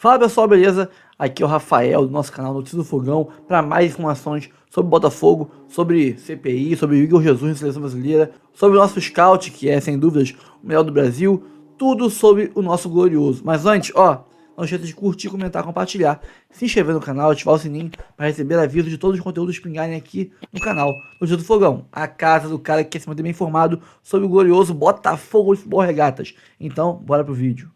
Fala pessoal, beleza? Aqui é o Rafael do nosso canal Notícias do Fogão para mais informações sobre Botafogo, sobre CPI, sobre Igor Jesus na seleção brasileira, sobre o nosso scout, que é sem dúvidas o melhor do Brasil, tudo sobre o nosso glorioso. Mas antes, não esqueça de curtir, comentar, compartilhar, se inscrever no canal, ativar o sininho para receber aviso de todos os conteúdos pingarem aqui no canal Notícias do Fogão, a casa do cara que quer se manter bem informado sobre o glorioso Botafogo de Futebol Regatas. Então, bora pro vídeo.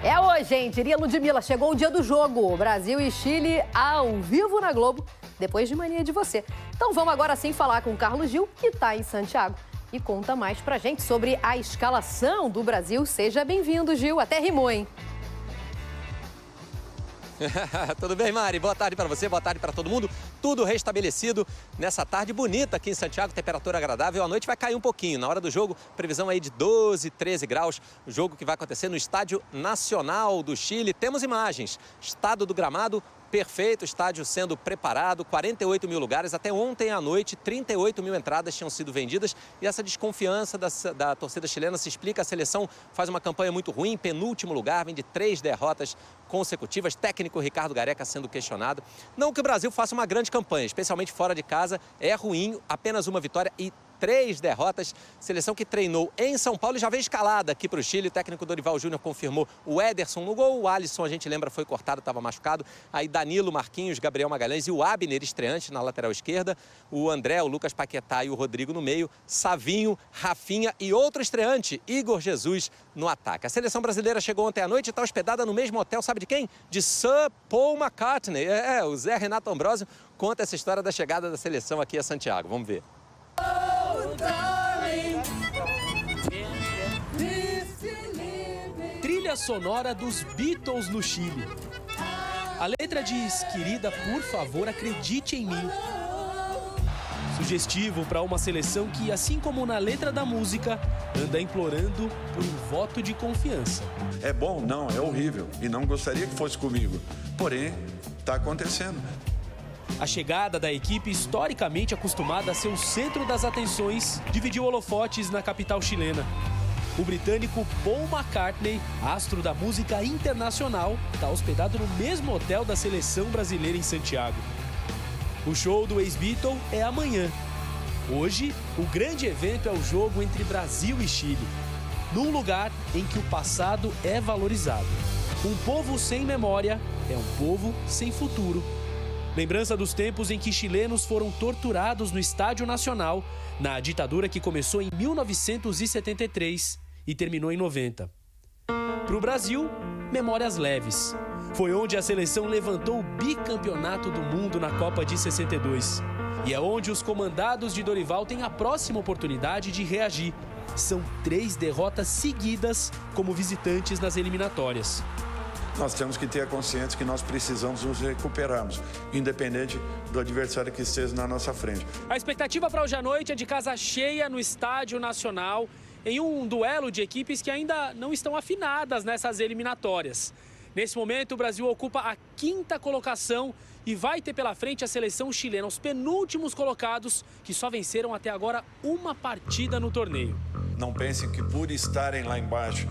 É hoje, hein? Diria Ludmilla, chegou o dia do jogo. Brasil e Chile ao vivo na Globo, depois de Mania de Você. Então vamos agora sim falar com o Carlos Gil, que está em Santiago, e conta mais pra gente sobre a escalação do Brasil. Seja bem-vindo, Gil. Até rimou, hein? Tudo bem, Mari? Boa tarde para você, boa tarde para todo mundo. Tudo restabelecido nessa tarde bonita aqui em Santiago, temperatura agradável. A noite vai cair um pouquinho. Na hora do jogo, previsão aí de 12, 13 graus. O jogo que vai acontecer no Estádio Nacional do Chile. Temos imagens. Estado do gramado perfeito, estádio sendo preparado, 48 mil lugares. Até ontem à noite, 38 mil entradas tinham sido vendidas. E essa desconfiança da torcida chilena se explica. A seleção faz uma campanha muito ruim, penúltimo lugar, vem de 3 derrotas consecutivas. Técnico Ricardo Gareca sendo questionado. Não que o Brasil faça uma grande campanha, especialmente fora de casa. É ruim, apenas uma vitória e 3 derrotas. Seleção que treinou em São Paulo e já veio escalada aqui para o Chile. O técnico Dorival Júnior confirmou o Ederson no gol. O Alisson, a gente lembra, foi cortado, estava machucado. Aí Danilo, Marquinhos, Gabriel Magalhães e o Abner, estreante na lateral esquerda. O André, o Lucas Paquetá e o Rodrigo no meio. Savinho, Rafinha e outro estreante, Igor Jesus, no ataque. A seleção brasileira chegou ontem à noite e está hospedada no mesmo hotel, sabe de quem? De Sir Paul McCartney. O Zé Renato Ambrosio conta essa história da chegada da seleção aqui a Santiago. Vamos ver. Trilha sonora dos Beatles no Chile. A letra diz: querida, por favor, acredite em mim. Sugestivo para uma seleção que, assim como na letra da música, anda implorando por um voto de confiança. É bom? Não, é horrível. E não gostaria que fosse comigo. Porém, está acontecendo. A chegada da equipe, historicamente acostumada a ser o centro das atenções, dividiu holofotes na capital chilena. O britânico Paul McCartney, astro da música internacional, está hospedado no mesmo hotel da seleção brasileira em Santiago. O show do ex-Beatle é amanhã. Hoje, o grande evento é o jogo entre Brasil e Chile, num lugar em que o passado é valorizado. Um povo sem memória é um povo sem futuro. Lembrança dos tempos em que chilenos foram torturados no Estádio Nacional, na ditadura que começou em 1973 e terminou em 90. Para o Brasil, memórias leves. Foi onde a seleção levantou o bicampeonato do mundo na Copa de 62. E é onde os comandados de Dorival têm a próxima oportunidade de reagir. São 3 derrotas seguidas como visitantes nas eliminatórias. Nós temos que ter a consciência que nós precisamos nos recuperarmos, independente do adversário que esteja na nossa frente. A expectativa para hoje à noite é de casa cheia no Estádio Nacional, em um duelo de equipes que ainda não estão afinadas nessas eliminatórias. Nesse momento, o Brasil ocupa a 5ª colocação e vai ter pela frente a seleção chilena, os penúltimos colocados, que só venceram até agora uma partida no torneio. Não pensem que por estarem lá embaixo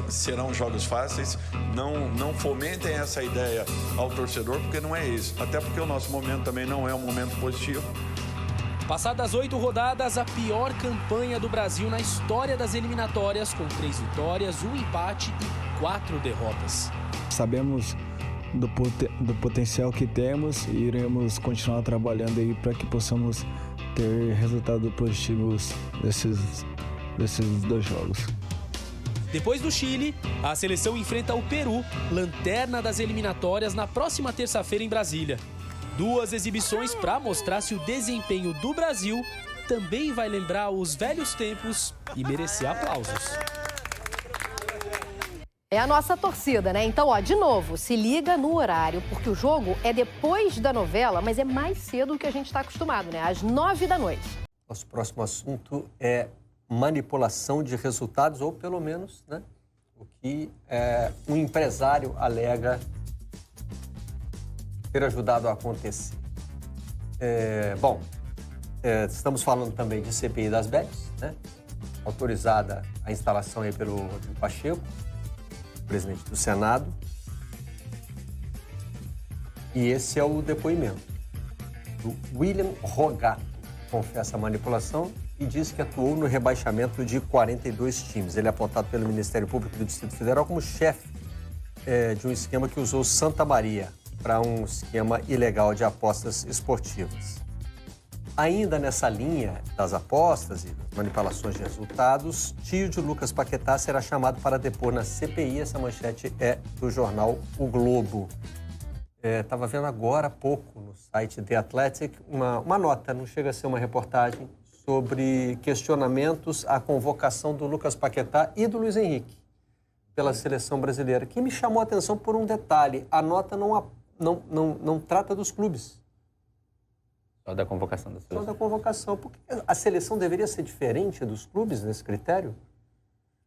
serão jogos fáceis. Não fomentem essa ideia ao torcedor, porque não é isso. Até porque o nosso momento também não é um momento positivo. Passadas 8 rodadas, a pior campanha do Brasil na história das eliminatórias, com 3 vitórias, 1 empate e 4 derrotas. Sabemos do potencial que temos e iremos continuar trabalhando aí para que possamos ter resultados positivos desses 2 jogos. Depois do Chile, a seleção enfrenta o Peru, lanterna das eliminatórias, na próxima terça-feira em Brasília. 2 exibições para mostrar se o desempenho do Brasil também vai lembrar os velhos tempos e merecer aplausos. É a nossa torcida, né? Então, de novo, se liga no horário, porque o jogo é depois da novela, mas é mais cedo do que a gente está acostumado, né? Às 9 da noite. Nosso próximo assunto é manipulação de resultados, ou pelo menos, né, o que um empresário alega ter ajudado a acontecer. Estamos falando também de CPI das bets, né? Autorizada a instalação aí pelo Rodrigo Pacheco, presidente do Senado. E esse é o depoimento do William Rogato. Confessa a manipulação e diz que atuou no rebaixamento de 42 times. Ele é apontado pelo Ministério Público do Distrito Federal como chefe de um esquema que usou Santa Maria para um esquema ilegal de apostas esportivas. Ainda nessa linha das apostas e das manipulações de resultados, tio de Lucas Paquetá será chamado para depor na CPI. Essa manchete é do jornal O Globo. Estava vendo agora há pouco no site The Athletic uma nota, não chega a ser uma reportagem, sobre questionamentos à convocação do Lucas Paquetá e do Luiz Henrique pela seleção brasileira, que me chamou a atenção por um detalhe. A nota não trata dos clubes. Só da convocação da seleção. Só da convocação. Porque a seleção deveria ser diferente dos clubes nesse critério?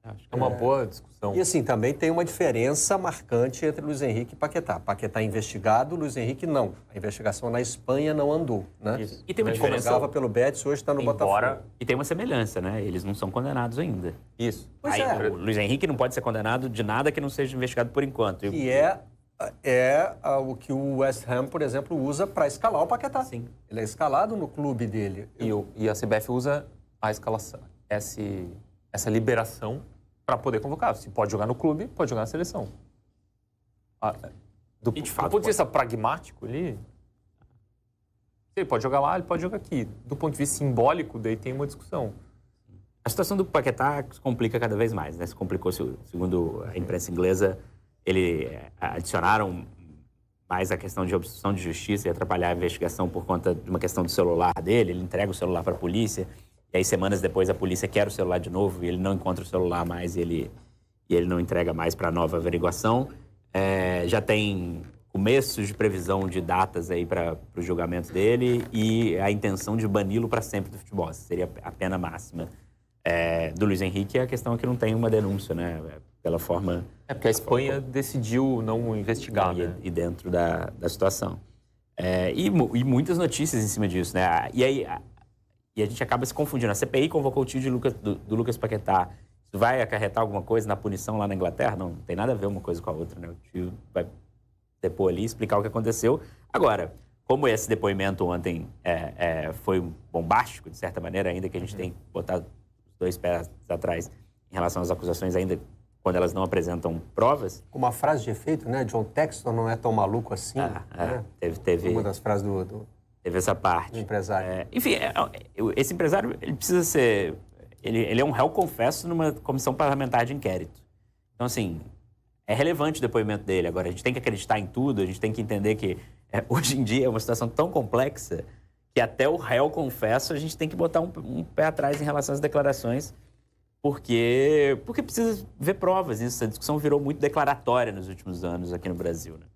Acho que é uma boa discussão. E assim, também tem uma diferença marcante entre Luiz Henrique e Paquetá. Paquetá é investigado, Luiz Henrique não. A investigação na Espanha não andou, né? Isso. E tem uma Ele diferença. jogava pelo Betis, hoje está no Botafogo. E tem uma semelhança, né? Eles não são condenados ainda. Isso. Pois Aí, é. o Luiz Henrique não pode ser condenado de nada que não seja investigado por enquanto. Que é o que o West Ham, por exemplo, usa para escalar o Paquetá. Sim. Ele é escalado no clube dele. E a CBF usa a escalação, essa liberação para poder convocar. Se pode jogar no clube, pode jogar na seleção. Do ponto de vista pragmático, ele pode jogar lá, ele pode jogar aqui. Do ponto de vista simbólico, daí tem uma discussão. A situação do Paquetá se complica cada vez mais, né? Se complicou, segundo a imprensa inglesa, adicionaram mais a questão de obstrução de justiça e atrapalhar a investigação por conta de uma questão do celular dele. Ele entrega o celular para a polícia, e aí semanas depois a polícia quer o celular de novo e ele não encontra o celular mais e ele não entrega mais para nova averiguação. Já tem começos de previsão de datas aí para o julgamento dele e a intenção de bani-lo para sempre do futebol. Essa seria a pena máxima. Do Luiz Henrique, a questão é que não tem uma denúncia, né? Pela forma... Porque a Espanha decidiu não investigar, né? E dentro da situação. E muitas notícias em cima disso, né? E a gente acaba se confundindo. A CPI convocou o tio do Lucas Paquetá. Isso vai acarretar alguma coisa na punição lá na Inglaterra? Não tem nada a ver uma coisa com a outra, né? O tio vai depor ali, explicar o que aconteceu. Agora, como esse depoimento ontem foi bombástico, de certa maneira, ainda que a gente tem que botar os dois pés atrás em relação às acusações, ainda quando elas não apresentam provas... Uma frase de efeito, né? John Textor não é tão maluco assim. Né? Teve uma das frases Teve essa parte. Do empresário. Enfim, esse empresário, ele precisa ser... Ele é um réu confesso numa comissão parlamentar de inquérito. Então, assim, é relevante o depoimento dele. Agora, a gente tem que acreditar em tudo, a gente tem que entender que hoje em dia é uma situação tão complexa que até o réu confesso a gente tem que botar um pé atrás em relação às declarações, porque precisa ver provas. Essa discussão virou muito declaratória nos últimos anos aqui no Brasil, né?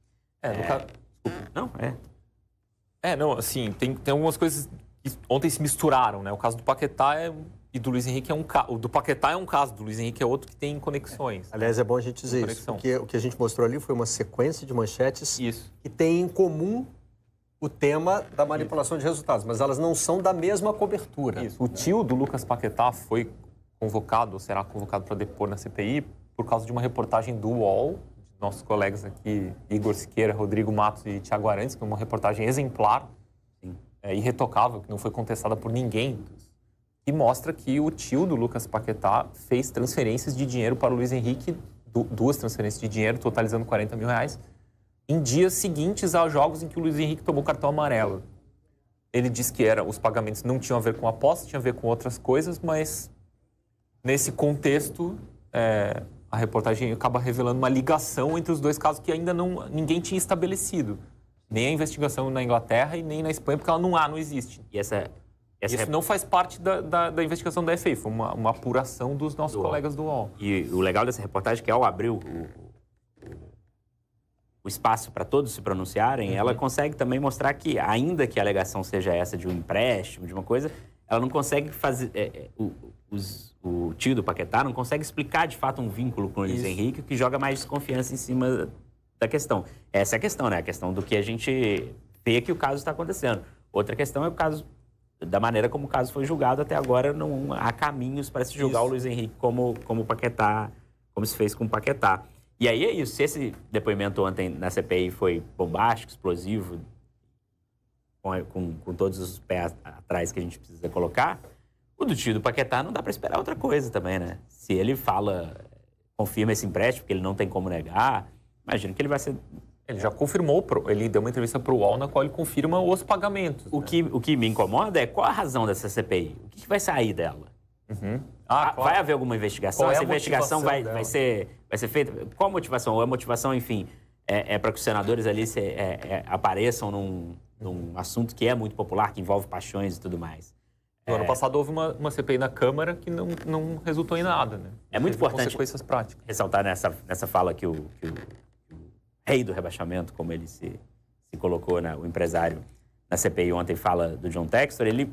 Não, assim, tem algumas coisas que ontem se misturaram, né? O caso do Paquetá e do Luiz Henrique o do Paquetá é um caso, do Luiz Henrique é outro que tem conexões. Aliás, é bom a gente dizer isso, porque o que a gente mostrou ali foi uma sequência de manchetes que tem em comum o tema da manipulação de resultados, mas elas não são da mesma cobertura. Isso. O tio do Lucas Paquetá foi convocado, ou será convocado para depor na CPI por causa de uma reportagem do UOL, de nossos colegas aqui, Igor Siqueira, Rodrigo Matos e Thiago Arantes, que é uma reportagem exemplar, irretocável, que não foi contestada por ninguém, e mostra que o tio do Lucas Paquetá fez transferências de dinheiro para o Luiz Henrique, duas transferências de dinheiro, totalizando R$40 mil, em dias seguintes aos jogos em que o Luiz Henrique tomou cartão amarelo. Ele disse que os pagamentos não tinham a ver com aposta, tinham a ver com outras coisas, mas nesse contexto, a reportagem acaba revelando uma ligação entre os dois casos que ainda ninguém tinha estabelecido. Nem a investigação na Inglaterra e nem na Espanha, porque ela não existe. E isso não faz parte da investigação da FA, foi uma apuração dos nossos colegas do UOL. E o legal dessa reportagem é que ao abrir o espaço para todos se pronunciarem, ela consegue também mostrar que, ainda que a alegação seja essa de um empréstimo, de uma coisa, ela não consegue fazer... O tio do Paquetá não consegue explicar, de fato, um vínculo com o Luiz Henrique, que joga mais desconfiança em cima da questão. Essa é a questão, né? A questão do que a gente vê que o caso está acontecendo. Outra questão é o caso, da maneira como o caso foi julgado. Até agora não há caminhos para se julgar o Luiz Henrique como Paquetá, como se fez com o Paquetá. E aí é isso. Se esse depoimento ontem na CPI foi bombástico, explosivo, com todos os pés atrás que a gente precisa colocar, o do tio do Paquetá não dá para esperar outra coisa também, né? Se ele confirma esse empréstimo, porque ele não tem como negar, imagino que ele vai ser... Ele já confirmou, ele deu uma entrevista para o UOL na qual ele confirma os pagamentos. O que me incomoda é qual a razão dessa CPI? O que vai sair dela? Uhum. Claro. Vai haver alguma investigação? Essa investigação vai ser feita? Qual a motivação? Ou a motivação, enfim, é para que os senadores ali apareçam num assunto que é muito popular, que envolve paixões e tudo mais. No ano passado houve uma CPI na Câmara que não resultou em nada, né? É muito importante consequências práticas. Ressaltar nessa fala que o rei do rebaixamento, como ele se colocou, né, o empresário, na CPI ontem fala do John Textor, ele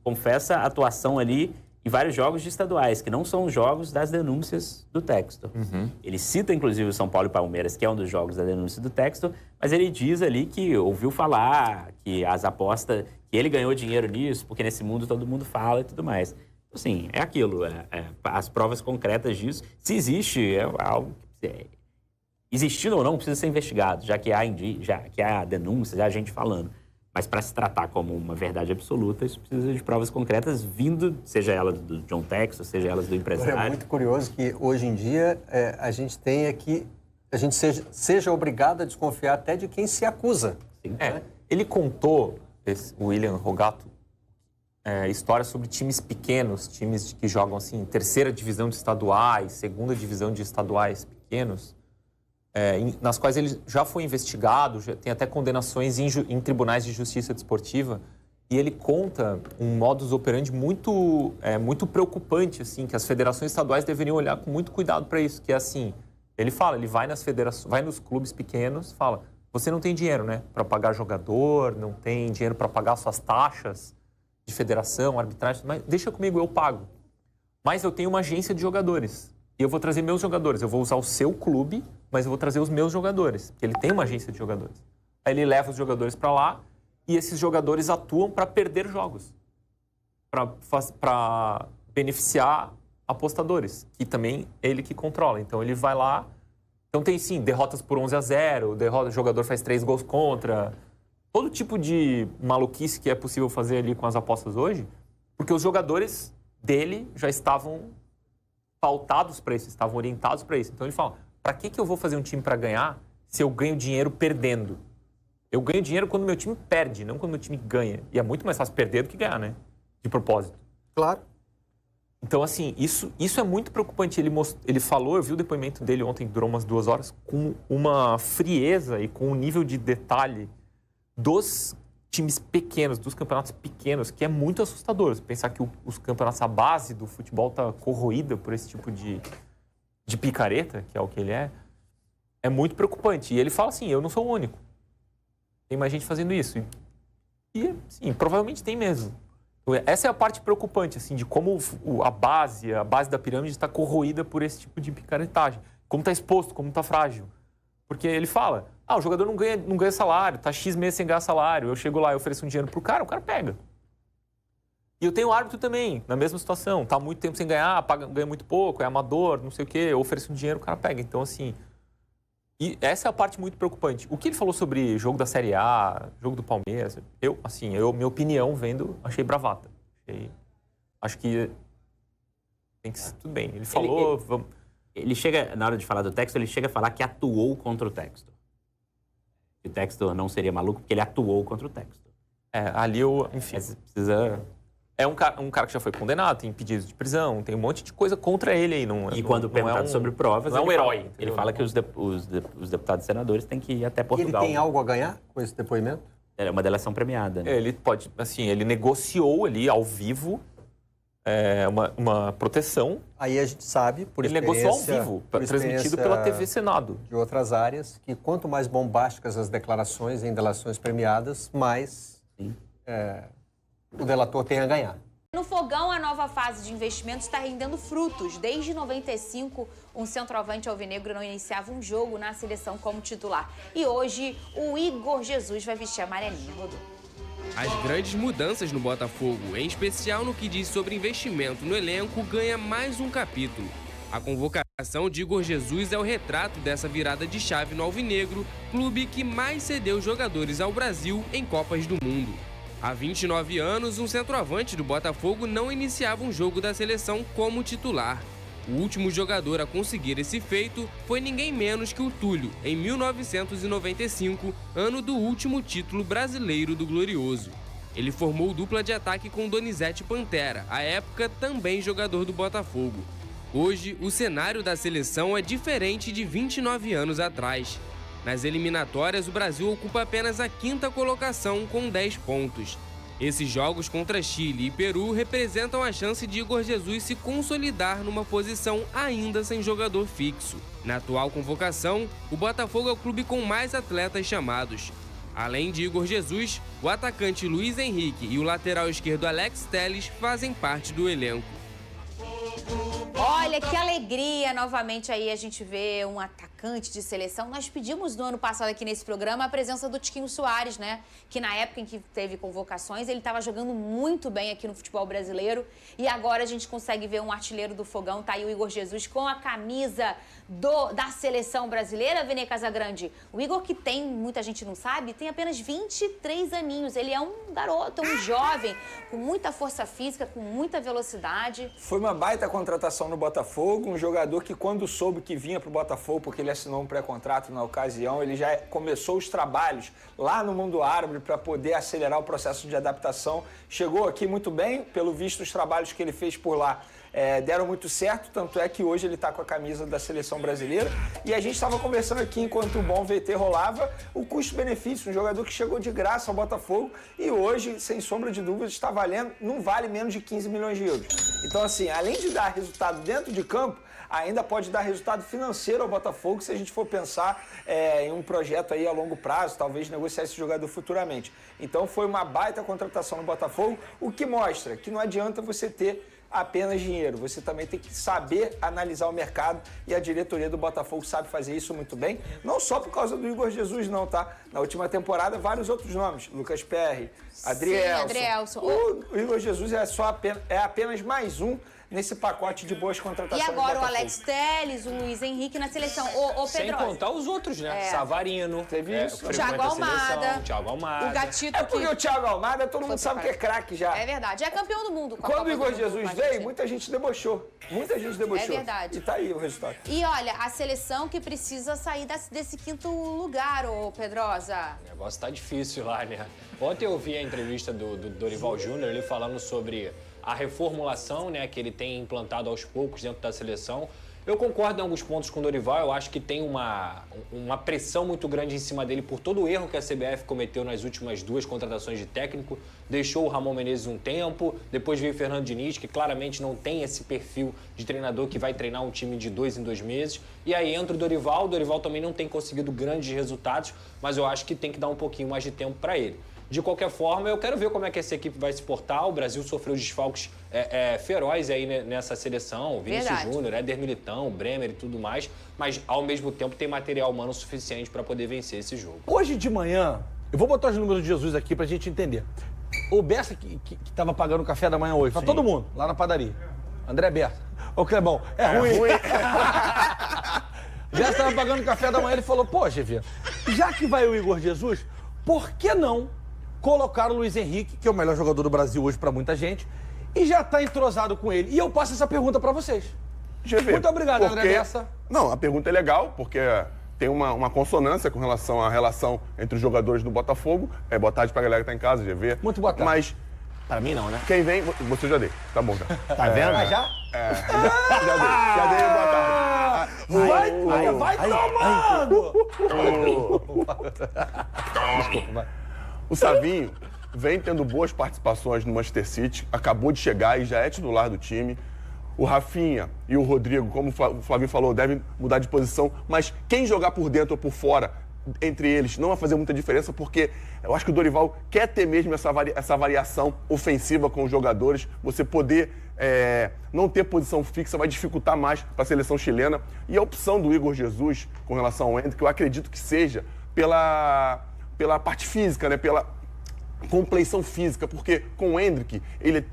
confessa a atuação ali em vários jogos de estaduais, que não são os jogos das denúncias do Textor. Uhum. Ele cita, inclusive, o São Paulo e Palmeiras, que é um dos jogos da denúncia do Textor, mas ele diz ali que ouviu falar, que as apostas, que ele ganhou dinheiro nisso, porque nesse mundo todo mundo fala e tudo mais. Assim, é aquilo, as provas concretas disso. Se existe, é algo que... Existindo ou não, precisa ser investigado, já que há denúncias, há gente falando. Mas para se tratar como uma verdade absoluta, isso precisa de provas concretas vindo, seja ela do John Textor, seja elas do empresário. É muito curioso que hoje em dia a gente tenha que... A gente seja obrigado a desconfiar até de quem se acusa. Sim. Ele contou, o William Rogato, histórias sobre times pequenos, times que jogam assim, terceira divisão de estaduais, segunda divisão de estaduais pequenos, nas quais ele já foi investigado, já tem até condenações em tribunais de justiça desportiva, e ele conta um modus operandi muito preocupante, assim, que as federações estaduais deveriam olhar com muito cuidado para isso, que é assim, ele vai nas federações, vai nos clubes pequenos, fala, você não tem dinheiro, né, para pagar jogador, não tem dinheiro para pagar suas taxas de federação, arbitragem, mas deixa comigo, eu pago. Mas eu tenho uma agência de jogadores. E eu vou trazer meus jogadores. Eu vou usar o seu clube, mas eu vou trazer os meus jogadores. Porque ele tem uma agência de jogadores. Aí ele leva os jogadores para lá e esses jogadores atuam para perder jogos. Para beneficiar apostadores, que também é ele que controla. Então ele vai lá... Então tem sim, derrotas por 11-0, o jogador faz 3 gols contra... Todo tipo de maluquice que é possível fazer ali com as apostas hoje, porque os jogadores dele já estavam pautados para isso, estavam orientados para isso. Então ele fala, para que eu vou fazer um time para ganhar se eu ganho dinheiro perdendo? Eu ganho dinheiro quando meu time perde, não quando meu time ganha. E é muito mais fácil perder do que ganhar, né? De propósito. Claro. Então, assim, isso é muito preocupante. Ele falou, eu vi o depoimento dele ontem, que durou umas 2 horas, com uma frieza e com um nível de detalhe dos times pequenos, dos campeonatos pequenos, que é muito assustador. Pensar que os campeonatos, a base do futebol está corroída por esse tipo de picareta, que é o que ele é muito preocupante. E ele fala assim, eu não sou o único. Tem mais gente fazendo isso. E sim, provavelmente tem mesmo. Essa é a parte preocupante, assim, de como a base da pirâmide está corroída por esse tipo de picaretagem. Como está exposto, como está frágil. Porque ele fala, o jogador não ganha salário, tá X meses sem ganhar salário, eu chego lá e ofereço um dinheiro pro cara, o cara pega. E eu tenho árbitro também, na mesma situação, tá há muito tempo sem ganhar, ganha muito pouco, é amador, não sei o quê, eu ofereço um dinheiro, o cara pega. Então, assim, e essa é a parte muito preocupante. O que ele falou sobre jogo da Série A, jogo do Palmeiras, minha opinião vendo, achei bravata. Acho que tem que ser tudo bem. Ele falou... Ele chega, na hora de falar do Textor, ele chega a falar que atuou contra o Textor. O Textor não seria maluco porque ele atuou contra o Textor. Enfim... Mas precisa... É um cara que já foi condenado, tem pedido de prisão, tem um monte de coisa contra ele aí. Quando perguntado sobre provas, não é um herói. Ele fala que os deputados e senadores têm que ir até Portugal. Ele tem algo a ganhar com esse depoimento? É uma delação premiada. Né? Ele pode, assim, ele negociou ali ao vivo uma proteção. Aí a gente sabe, por ele experiência... Ele negociou ao vivo, transmitido pela TV Senado. De outras áreas, que quanto mais bombásticas as declarações em delações premiadas, mais o delator tem a ganhar. No Fogão, a nova fase de investimentos está rendendo frutos. Desde 95, um centroavante alvinegro não iniciava um jogo na seleção como titular. E hoje, o Igor Jesus vai vestir a amarelinha, Rodolfo. As grandes mudanças no Botafogo, em especial no que diz sobre investimento no elenco, ganha mais um capítulo. A convocação A ação de Igor Jesus é o retrato dessa virada de chave no Alvinegro, clube que mais cedeu jogadores ao Brasil em Copas do Mundo. Há 29 anos, um centroavante do Botafogo não iniciava um jogo da seleção como titular. O último jogador a conseguir esse feito foi ninguém menos que o Túlio, em 1995, ano do último título brasileiro do Glorioso. Ele formou dupla de ataque com Donizete Pantera, à época também jogador do Botafogo. Hoje, o cenário da seleção é diferente de 29 anos atrás. Nas eliminatórias, o Brasil ocupa apenas a 5ª colocação com 10 pontos. Esses jogos contra Chile e Peru representam a chance de Igor Jesus se consolidar numa posição ainda sem jogador fixo. Na atual convocação, o Botafogo é o clube com mais atletas chamados. Além de Igor Jesus, o atacante Luiz Henrique e o lateral esquerdo Alex Telles fazem parte do elenco. Olha, que alegria novamente aí a gente vê um atacante de seleção. Nós pedimos no ano passado aqui nesse programa a presença do Tiquinho Soares, né? Que na época em que teve convocações, ele estava jogando muito bem aqui no futebol brasileiro. E agora a gente consegue ver um artilheiro do fogão, tá aí o Igor Jesus com a camisa da seleção brasileira, Vene Casagrande. O Igor, que tem, muita gente não sabe, tem apenas 23 aninhos. Ele é um garoto, um jovem, com muita força física, com muita velocidade. Foi uma baita contratação no Botafogo, um jogador que quando soube que vinha para o Botafogo, porque ele assinou um pré-contrato na ocasião, ele já começou os trabalhos lá no mundo árabe para poder acelerar o processo de adaptação. Chegou aqui muito bem, pelo visto os trabalhos que ele fez por lá deram muito certo, tanto é que hoje ele está com a camisa da seleção brasileira. E a gente estava conversando aqui, enquanto o bom VT rolava, o custo-benefício, um jogador que chegou de graça ao Botafogo e hoje, sem sombra de dúvidas, está valendo, não vale menos de 15 milhões de euros. Então, assim, além de dar resultado dentro de campo, ainda pode dar resultado financeiro ao Botafogo se a gente for pensar em um projeto aí a longo prazo, talvez negociar esse jogador futuramente. Então foi uma baita contratação no Botafogo, o que mostra que não adianta você ter apenas dinheiro, você também tem que saber analisar o mercado e a diretoria do Botafogo sabe fazer isso muito bem, não só por causa do Igor Jesus não, tá? Na última temporada, vários outros nomes, Lucas Perry, Adrielson. O Igor Jesus é apenas mais um nesse pacote de boas contratações. E agora o Alex Telles, o Luiz Henrique na seleção. Ô sem contar os outros, né? Savarino. Teve isso. O Thiago Almada. O Gatito. Porque o Thiago Almada, todo mundo sabe que é craque já. É verdade. É campeão do mundo. Quando o Igor Jesus veio, muita gente debochou. Muita gente debochou. É verdade. E tá aí o resultado. E olha, a seleção que precisa sair desse 5º lugar, ô Pedrosa. O negócio tá difícil lá, né? Ontem eu vi a entrevista do Dorival Júnior, ele falando sobre a reformulação, né, que ele tem implantado aos poucos dentro da seleção. Eu concordo em alguns pontos com o Dorival, eu acho que tem uma pressão muito grande em cima dele por todo o erro que a CBF cometeu nas últimas 2 contratações de técnico. Deixou o Ramon Menezes um tempo, depois veio o Fernando Diniz, que claramente não tem esse perfil de treinador que vai treinar um time de 2 em 2 meses. E aí entra o Dorival também não tem conseguido grandes resultados, mas eu acho que tem que dar um pouquinho mais de tempo para ele. De qualquer forma, eu quero ver como é que essa equipe vai se portar. O Brasil sofreu desfalques ferozes aí nessa seleção. Vinícius Júnior, Éder Militão, Bremer e tudo mais. Mas, ao mesmo tempo, tem material humano suficiente para poder vencer esse jogo. Hoje de manhã, eu vou botar os números de Jesus aqui pra gente entender. O Bessa, que tava pagando o café da manhã hoje, pra todo mundo, lá na padaria. André Bessa. Ô, Clebão, é ruim. Já estava pagando o café da manhã, ele falou, pô, Gevê, já que vai o Igor Jesus, por que não colocar o Luiz Henrique, que é o melhor jogador do Brasil hoje pra muita gente, e já tá entrosado com ele? E eu passo essa pergunta pra vocês. Muito obrigado, André Bessa. Não, a pergunta é legal, porque tem uma consonância com relação à relação entre os jogadores do Botafogo. Boa tarde pra galera que tá em casa, GV. Muito boa tarde. Mas, pra mim não, né? Quem vem, você já dei. Tá bom, já. Tá vendo? Já Já dei boa tarde. Vai tomando! Desculpa, vai. O Savinho vem tendo boas participações no Manchester City, acabou de chegar e já é titular do time. O Rafinha e o Rodrigo, como o Flavinho falou, devem mudar de posição, mas quem jogar por dentro ou por fora, entre eles, não vai fazer muita diferença, porque eu acho que o Dorival quer ter mesmo essa variação ofensiva com os jogadores. Você poder não ter posição fixa vai dificultar mais para a seleção chilena. E a opção do Igor Jesus com relação ao Hendrick, eu acredito que seja pela parte física, né? compleição física, porque com o Endrick,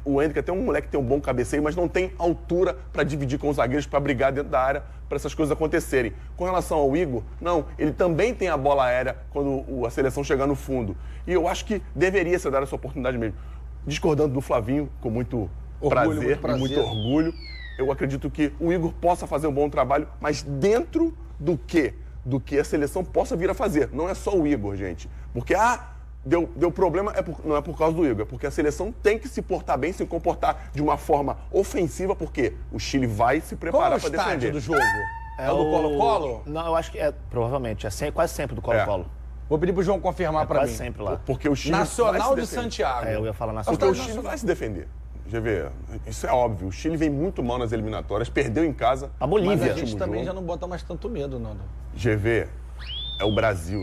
o Endrick até um moleque que tem um bom cabeceio, mas não tem altura para dividir com os zagueiros, para brigar dentro da área, para essas coisas acontecerem. Com relação ao Igor, não, ele também tem a bola aérea quando a seleção chegar no fundo. E eu acho que deveria ser dada essa oportunidade mesmo. Discordando do Flavinho, com muito prazer e muito orgulho, eu acredito que o Igor possa fazer um bom trabalho, mas dentro do que a seleção possa vir a fazer. Não é só o Igor, gente. Porque, deu problema, não é por causa do Igor, é porque a seleção tem que se portar bem, se comportar de uma forma ofensiva, porque o Chile vai se preparar para defender. Qual é o estádio do jogo? É o do Colo-Colo? Não, eu acho que provavelmente, quase sempre do Colo-Colo. Vou pedir pro João confirmar para mim. Quase sempre lá. Porque o Chile Nacional de Santiago. Eu ia falar Nacional. Porque o Chile vai se defender. GV, isso é óbvio. O Chile vem muito mal nas eliminatórias, perdeu em casa. A Bolívia. Mas a gente também já não bota mais tanto medo, Nando. GV, é o Brasil.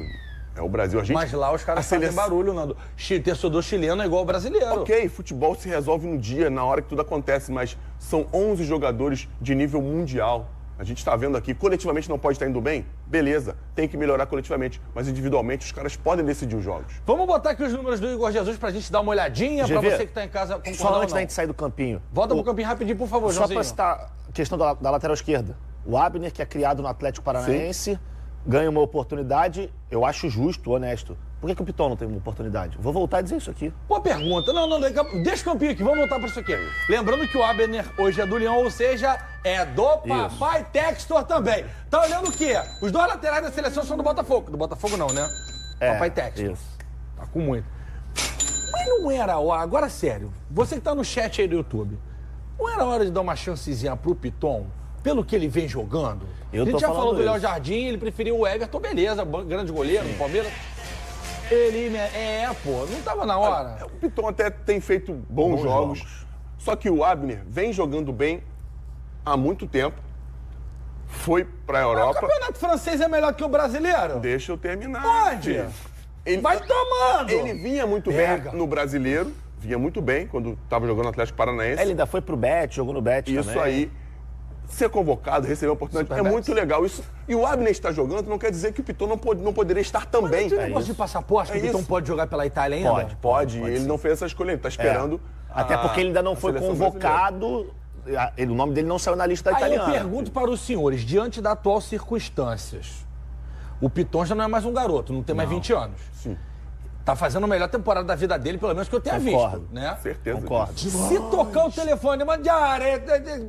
É o Brasil. Mas lá os caras fazem barulho, Nando. Torcedor chileno é igual ao brasileiro. Ok, futebol se resolve no dia, na hora que tudo acontece, mas são 11 jogadores de nível mundial. A gente está vendo aqui, coletivamente não pode estar indo bem? Beleza, tem que melhorar coletivamente, mas individualmente os caras podem decidir os jogos. Vamos botar aqui os números do Igor Jesus pra gente dar uma olhadinha, pra você que tá em casa concordar. Só antes da gente sair do campinho. Volta pro campinho rapidinho, por favor, Joãozinho. Só pra citar a questão da lateral esquerda. O Abner, que é criado no Atlético Paranaense, ganha uma oportunidade, eu acho justo, honesto. Por que o Piton não tem uma oportunidade? Vou voltar a dizer isso aqui. Boa pergunta. Não, deixa o campinho aqui, vamos voltar para isso aqui. Lembrando que o Abner hoje é do Leão, ou seja, é do papai Textor também. Tá olhando o quê? Os dois laterais da seleção são do Botafogo. Do Botafogo não, né? Papai Textor. Isso. Tá com muito. Mas não era hora, agora sério, você que tá no chat aí do YouTube, não era hora de dar uma chancezinha pro Piton? Pelo que ele vem jogando? A gente já falou do Léo Jardim, ele preferiu o Everton, beleza, grande goleiro no Palmeiras. Ele, não tava na hora. O Piton até tem feito bons jogos. Só que o Abner vem jogando bem há muito tempo. Foi pra Europa. O campeonato francês é melhor que o brasileiro? Deixa eu terminar. Pode. Vai tomando. Ele vinha muito bem no brasileiro. Vinha muito bem quando tava jogando no Atlético Paranaense. Ele ainda foi pro Bet, jogou no Bet também. Isso aí. Ser convocado, receber uma oportunidade, muito legal. Isso, e o Abner estar jogando não quer dizer que o Piton não poderia estar também. Mas não tem negócio de passaporte, que o Piton pode jogar pela Itália ainda? Pode. Ele não fez essa escolha, ele está esperando. Até porque ele ainda não foi convocado, o nome dele não saiu na lista italiana. Aí eu pergunto para os senhores, diante das atuais circunstâncias, o Piton já não é mais um garoto, não tem mais 20 anos. Sim. Tá fazendo a melhor temporada da vida dele, pelo menos que eu tenha visto, né? Certeza. Concordo. Se tocar o telefone, mangiare,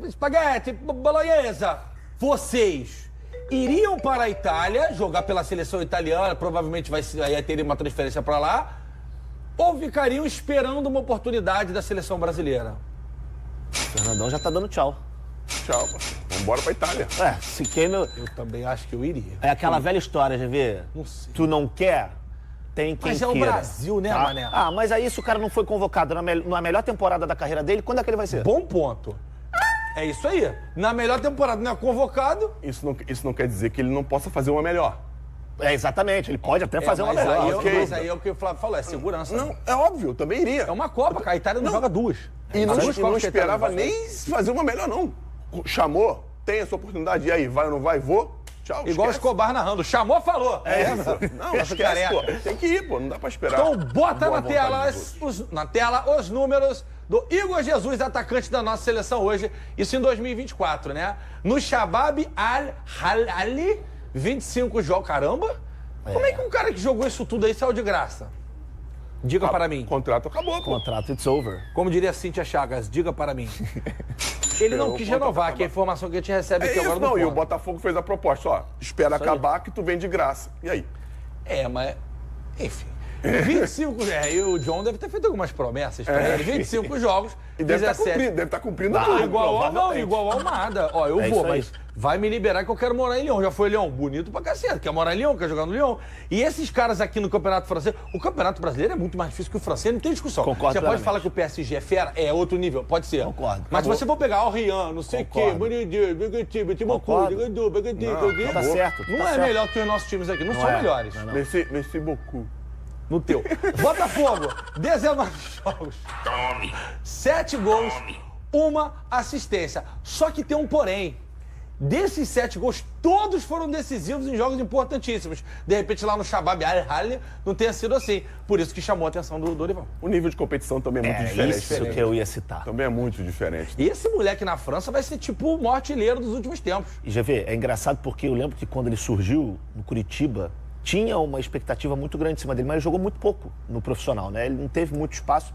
espaguete, bolonhesa, vocês iriam para a Itália, jogar pela seleção italiana, provavelmente vai ter uma transferência para lá, ou ficariam esperando uma oportunidade da seleção brasileira? O Fernandão já tá dando tchau. Tchau, vamos embora pra Itália. Eu também acho que eu iria. É aquela velha história, GV. Não sei. Tu não quer, tem quem queira. Mas é o Brasil, né, Mané? Mas aí se o cara não foi convocado na melhor temporada da carreira dele, quando é que ele vai ser? Bom ponto. É isso aí. Na melhor temporada não é convocado. Isso não quer dizer que ele não possa fazer uma melhor. Exatamente, ele pode até fazer uma melhor. Mas aí é o que o Flávio falou, é segurança. Não, é óbvio, eu também iria. É uma Copa, cara. A Itália não joga duas. E não esperava nem fazer uma melhor, não. Chamou, tem essa oportunidade, e aí, vai ou não vai? Vou. Tchau. Igual o Escobar narrando. Chamou, falou. Isso. Não, esquece, pô. Tem que ir, pô. Não dá pra esperar. Então bota na tela os números do Igor Jesus, atacante da nossa seleção hoje. Isso em 2024, né? No Shabab Al-Hilali, 25 jogos. Caramba! Como é que um cara que jogou isso tudo aí saiu de graça? Diga para mim. O contrato acabou, pô. Contrato, it's over. Como diria Cíntia Chagas, diga para mim. Ele não quis renovar, que é a informação que a gente recebe aqui agora. Não, e o Botafogo fez a proposta, ó, espera acabar que tu vem de graça. E aí? Mas, enfim. 25, e o John deve ter feito algumas promessas pra ele. 25 jogos, e deve 17. Deve estar cumprindo tudo. Igual ao Almada. Ó, eu vou, mas vai me liberar que eu quero morar em Lyon. Já foi Lyon, bonito pra cacete. Quer morar em Lyon, quer jogar no Lyon. E esses caras aqui no Campeonato Francês, o Campeonato Brasileiro é muito mais difícil que o francês, não tem discussão. Concordo. Você pode falar que o PSG é fera, é outro nível, pode ser. Concordo. Mas se você for pegar o Rian, não sei o quê, tá certo. Não é melhor que os nossos times aqui, não são melhores. Merci beaucoup. No teu. Botafogo, 19 jogos. 7 gols, 1 assistência. Só que tem um porém. Desses 7 gols, todos foram decisivos em jogos importantíssimos. De repente, lá no Shabab Al-Ahly não tenha sido assim. Por isso que chamou a atenção do Dorival. O nível de competição também é muito diferente. Isso que eu ia citar. Também é muito diferente. E esse moleque na França vai ser tipo o maior artilheiro dos últimos tempos. E já vê, é engraçado porque eu lembro que quando ele surgiu no Curitiba, tinha uma expectativa muito grande em cima dele, mas ele jogou muito pouco no profissional, né? Ele não teve muito espaço.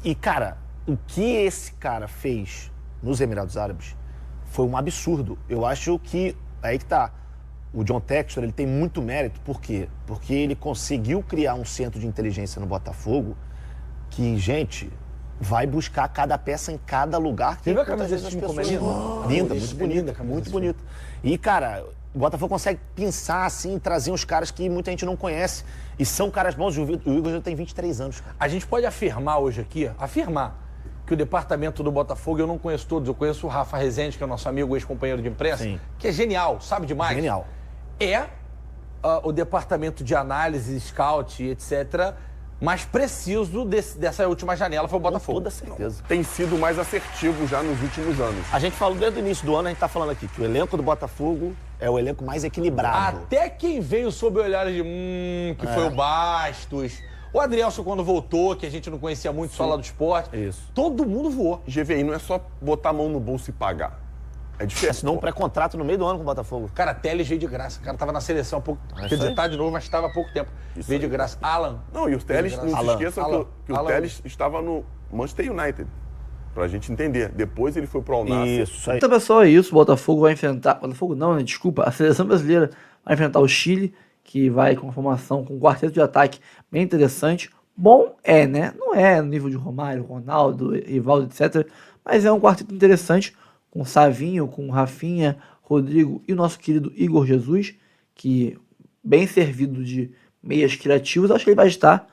E, cara, o que esse cara fez nos Emirados Árabes foi um absurdo. Eu acho que, aí que tá, o John Textor, ele tem muito mérito. Por quê? Porque ele conseguiu criar um centro de inteligência no Botafogo que, gente, vai buscar cada peça em cada lugar. Você viu a camisa desse time como é linda? Linda, muito bonita, muito bonita. E, cara, o Botafogo consegue pensar, assim, trazer uns caras que muita gente não conhece. E são caras bons. O Igor já tem 23 anos, cara. A gente pode afirmar hoje aqui, que o departamento do Botafogo, eu não conheço todos, eu conheço o Rafa Rezende, que é o nosso amigo, ex-companheiro de imprensa, que é genial, sabe demais. Genial. É o departamento de análise, scout, etc., mais preciso dessa última janela foi o Botafogo. Com toda certeza. Tem sido mais assertivo já nos últimos anos. A gente falou desde o início do ano, a gente tá falando aqui, que o elenco do Botafogo é o elenco mais equilibrado. Até quem veio sob o olhar de que foi o Bastos. O Adrielson, quando voltou, que a gente não conhecia muito, só lá do esporte. Isso. Todo mundo voou. GVI não é só botar a mão no bolso e pagar. É diferente. Assinou um pré-contrato no meio do ano com o Botafogo. Cara, Telles veio de graça. O cara tava na seleção há pouco tempo. Quer dizer, tá de novo, mas estava há pouco tempo. Veio de graça. Alan. Não, e o Telles, não se esqueça que o Telles estava no Manchester United. Pra gente entender. Depois ele foi pro Al Nassr. Isso aí. Então, pessoal, é isso. O Botafogo vai enfrentar... Botafogo não, né? Desculpa. A seleção brasileira vai enfrentar o Chile, que vai com formação, com um quarteto de ataque bem interessante. Bom né? Não é no nível de Romário, Ronaldo, Rivaldo, etc. Mas é um quarteto interessante, com Savinho, com Rafinha, Rodrigo e o nosso querido Igor Jesus, que bem servido de meias criativos, acho que ele vai estar.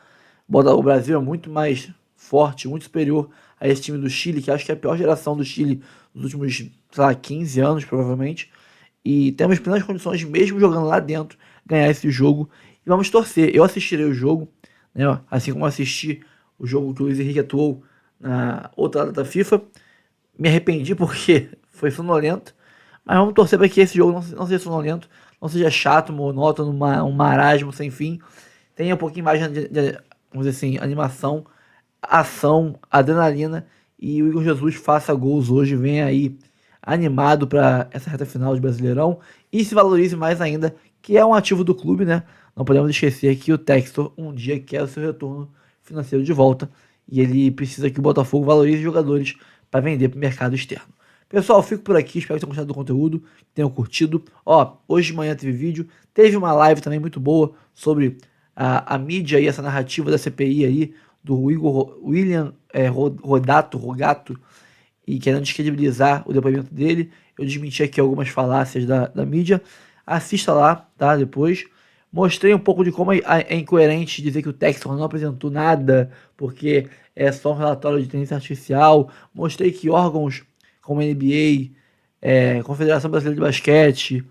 O Brasil é muito mais forte, muito superior a esse time do Chile, que acho que é a pior geração do Chile dos últimos, sei lá, 15 anos, provavelmente. E temos plenas condições, mesmo jogando lá dentro, ganhar esse jogo. E vamos torcer. Eu assistirei o jogo, né, assim como assisti o jogo que o Luiz Henrique atuou na outra data da FIFA. Me arrependi porque foi sonolento, mas vamos torcer para que esse jogo não seja sonolento, não seja chato, monótono, um marasmo sem fim. Tenha um pouquinho mais de vamos dizer assim, animação, ação, adrenalina, e o Igor Jesus faça gols hoje, venha aí animado para essa reta final de Brasileirão e se valorize mais ainda, que é um ativo do clube, né? Não podemos esquecer que o Textor um dia quer o seu retorno financeiro de volta e ele precisa que o Botafogo valorize jogadores para vender para o mercado externo. Pessoal, fico por aqui, espero que tenham gostado do conteúdo, que tenham curtido. Hoje de manhã teve vídeo, teve uma live também muito boa sobre a mídia e essa narrativa da CPI aí, do William Rogato, e querendo descredibilizar o depoimento dele. Eu desmenti aqui algumas falácias da mídia. Assista lá, tá? Depois. Mostrei um pouco de como é incoerente dizer que o Textor não apresentou nada, porque é só um relatório de inteligência artificial. Mostrei que órgãos como a NBA, Confederação Brasileira de Basquete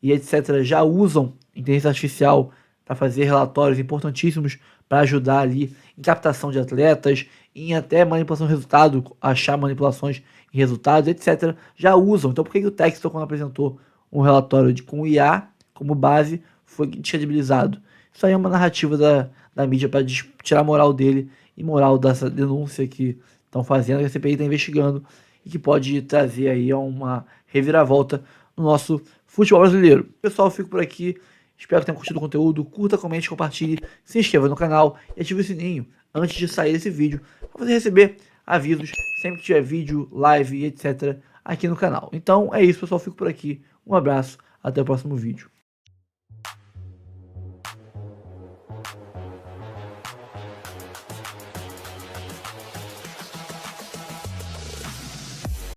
e etc. já usam inteligência artificial para fazer relatórios importantíssimos para ajudar ali em captação de atletas, em até manipulação de resultado, achar manipulações em resultados, etc. Já usam. Então por que o Textor, quando apresentou um relatório com IA como base, foi descredibilizado? Isso aí é uma narrativa da mídia para tirar a moral dele e moral dessa denúncia que estão fazendo, que a CPI está investigando e que pode trazer aí uma reviravolta no nosso futebol brasileiro. Pessoal, eu fico por aqui. Espero que tenham curtido o conteúdo. Curta, comente, compartilhe, se inscreva no canal e ative o sininho antes de sair esse vídeo para você receber avisos sempre que tiver vídeo, live e etc. aqui no canal. Então é isso, pessoal. Eu fico por aqui. Um abraço. Até o próximo vídeo.